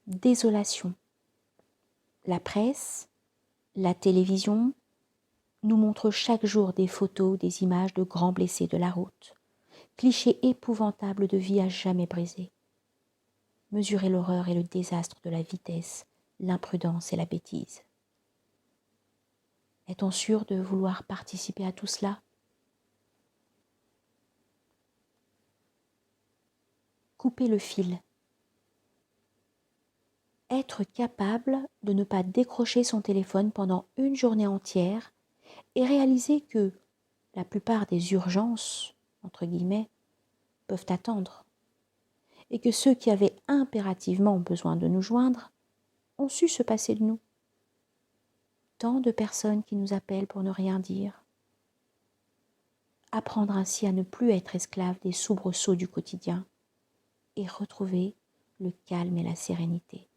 désolation. La presse, la télévision nous montrent chaque jour des photos, des images de grands blessés de la route, clichés épouvantables de vie à jamais brisée. Mesurez l'horreur et le désastre de la vitesse, l'imprudence et la bêtise. Est-on sûr de vouloir participer à tout cela ? Couper le fil. Être capable de ne pas décrocher son téléphone pendant une journée entière et réaliser que la plupart des urgences, entre guillemets, peuvent attendre et que ceux qui avaient impérativement besoin de nous joindre ont su se passer de nous. Tant de personnes qui nous appellent pour ne rien dire. Apprendre ainsi à ne plus être esclave des soubresauts du quotidien et retrouver le calme et la sérénité.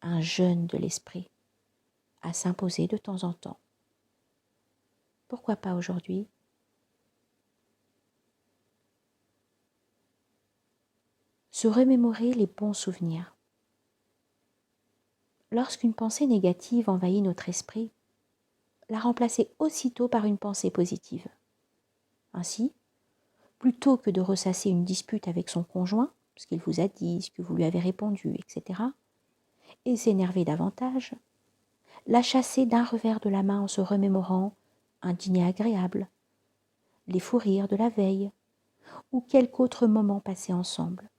Un jeûne de l'esprit à s'imposer de temps en temps. Pourquoi pas aujourd'hui ? Se remémorer les bons souvenirs. Lorsqu'une pensée négative envahit notre esprit, la remplacer aussitôt par une pensée positive. Ainsi, plutôt que de ressasser une dispute avec son conjoint, ce qu'il vous a dit, ce que vous lui avez répondu, etc., et s'énerver davantage, la chasser d'un revers de la main en se remémorant un dîner agréable, les fous rires de la veille, ou quelque autre moment passé ensemble.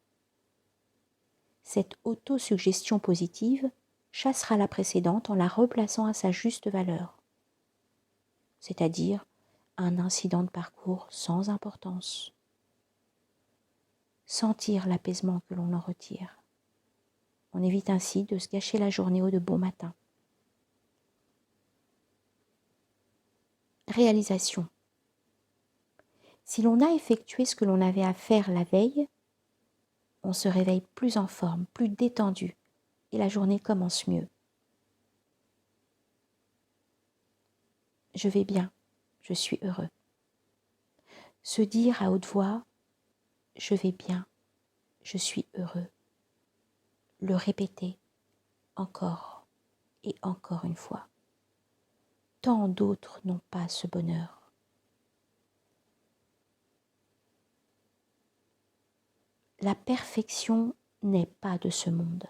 Cette autosuggestion positive chassera la précédente en la replaçant à sa juste valeur, c'est-à-dire un incident de parcours sans importance. Sentir l'apaisement que l'on en retire. On évite ainsi de se gâcher la journée de bon matin. Réalisation. Si l'on a effectué ce que l'on avait à faire la veille, on se réveille plus en forme, plus détendu, et la journée commence mieux. Je vais bien, je suis heureux. Se dire à haute voix, je vais bien, je suis heureux. Le répéter encore et encore une fois. Tant d'autres n'ont pas ce bonheur. La perfection n'est pas de ce monde.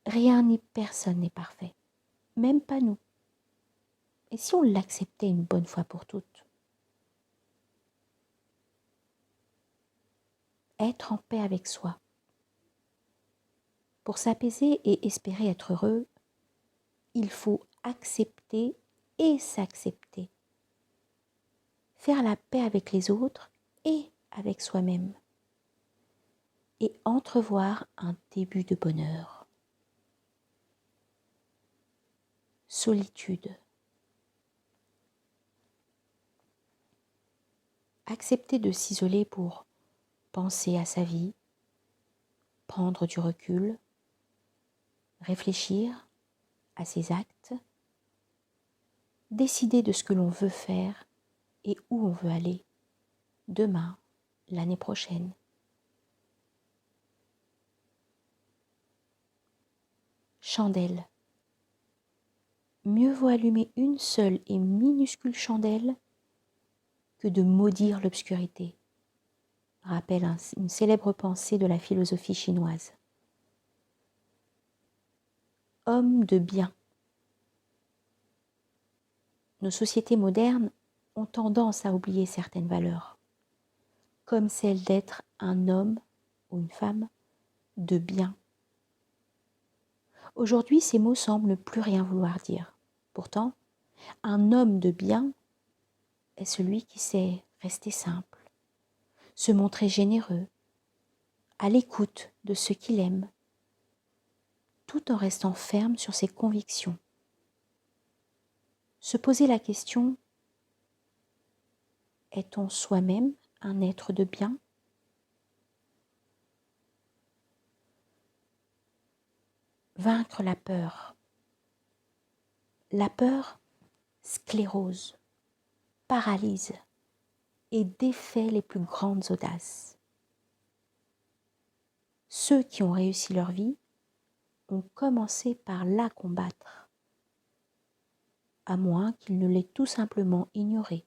Rien ni personne n'est parfait, même pas nous. Et si on l'acceptait une bonne fois pour toutes ? Être en paix avec soi. Pour s'apaiser et espérer être heureux, il faut accepter et s'accepter. Faire la paix avec les autres et avec soi-même. Et entrevoir un début de bonheur. Solitude. Accepter de s'isoler pour penser à sa vie, prendre du recul, réfléchir à ses actes, décider de ce que l'on veut faire et où on veut aller, demain, l'année prochaine. Chandelle. Mieux vaut allumer une seule et minuscule chandelle que de maudire l'obscurité, rappelle une célèbre pensée de la philosophie chinoise. Homme de bien. Nos sociétés modernes ont tendance à oublier certaines valeurs, comme celle d'être un homme ou une femme de bien. Aujourd'hui, ces mots semblent ne plus rien vouloir dire. Pourtant, un homme de bien est celui qui sait rester simple, se montrer généreux, à l'écoute de ceux qu'il aime, tout en restant ferme sur ses convictions. Se poser la question, est-on soi-même un être de bien ? Vaincre la peur. La peur sclérose, paralyse et défait les plus grandes audaces. ceux qui ont réussi leur vie ont commencé par la combattre, à moins qu'ils ne l'aient tout simplement ignorée.